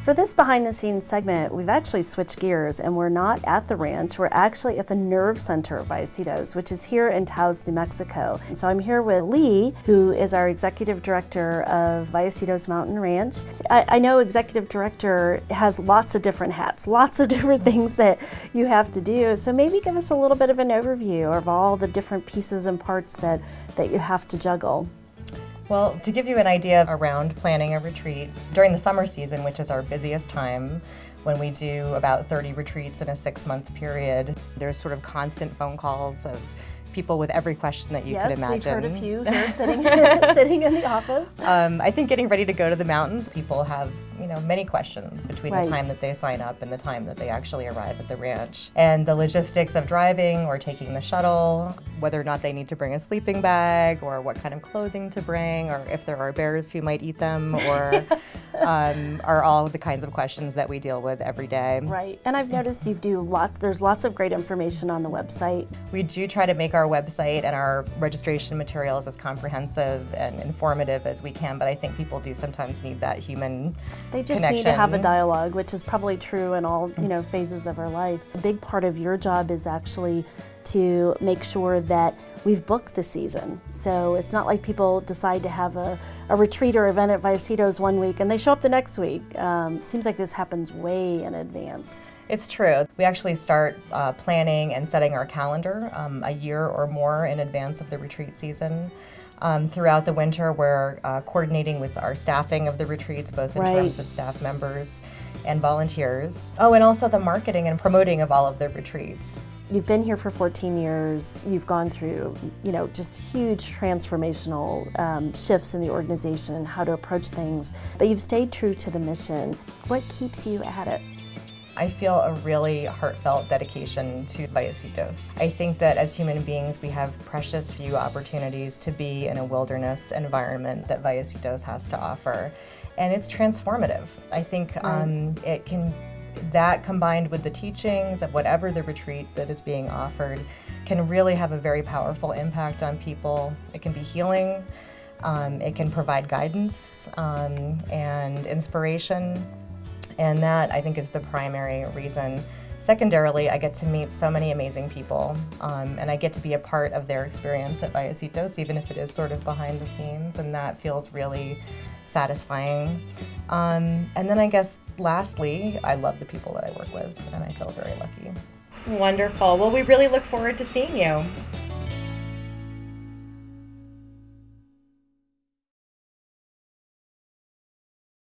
For this behind the scenes segment, we've actually switched gears and we're not at the ranch, we're actually at the Nerve Center of Vallecitos, which is here in Taos, New Mexico. So I'm here with Lee, who is our Executive Director of Vallecitos Mountain Ranch. I know Executive Director has lots of different hats, lots of different things that you have to do. So maybe give us a little bit of an overview of all the different pieces and parts that you have to juggle. Well, to give you an idea around planning a retreat, during the summer season, which is our busiest time, when we do about 30 retreats in a 6-month period, there's sort of constant phone calls of people with every question that you could imagine. Yes, we've heard a few here sitting, sitting in the office. I think getting ready to go to the mountains, people have many questions between the time that they sign up and the time that they actually arrive at the ranch. And the logistics of driving or taking the shuttle, whether or not they need to bring a sleeping bag, or what kind of clothing to bring, or if there are bears who might eat them, or are all the kinds of questions that we deal with every day. Right, and I've noticed you do there's lots of great information on the website. We do try to make our website and our registration materials as comprehensive and informative as we can, but I think people do sometimes need that human They just connection. need to have a dialogue, which is probably true in all phases of our life. A big part of your job is actually to make sure that we've booked the season. So it's not like people decide to have a retreat or event at Vallecitos one week and they show up the next week. Seems like this happens way in advance. It's true. We actually start planning and setting our calendar a year or more in advance of the retreat season. Throughout the winter, we're coordinating with our staffing of the retreats, both in terms of staff members and volunteers. Oh, and also the marketing and promoting of all of the retreats. You've been here for 14 years. You've gone through, just huge transformational shifts in the organization and how to approach things, but you've stayed true to the mission. What keeps you at it? I feel a really heartfelt dedication to Vallecitos. I think that as human beings, we have precious few opportunities to be in a wilderness environment that Vallecitos has to offer, and it's transformative. I think that combined with the teachings of whatever the retreat that is being offered can really have a very powerful impact on people. It can be healing, it can provide guidance and inspiration. And that, I think, is the primary reason. Secondarily, I get to meet so many amazing people, and I get to be a part of their experience at Vallecitos, even if it is sort of behind the scenes, and that feels really satisfying. And then I guess, lastly, I love the people that I work with, and I feel very lucky. Wonderful. Well, we really look forward to seeing you.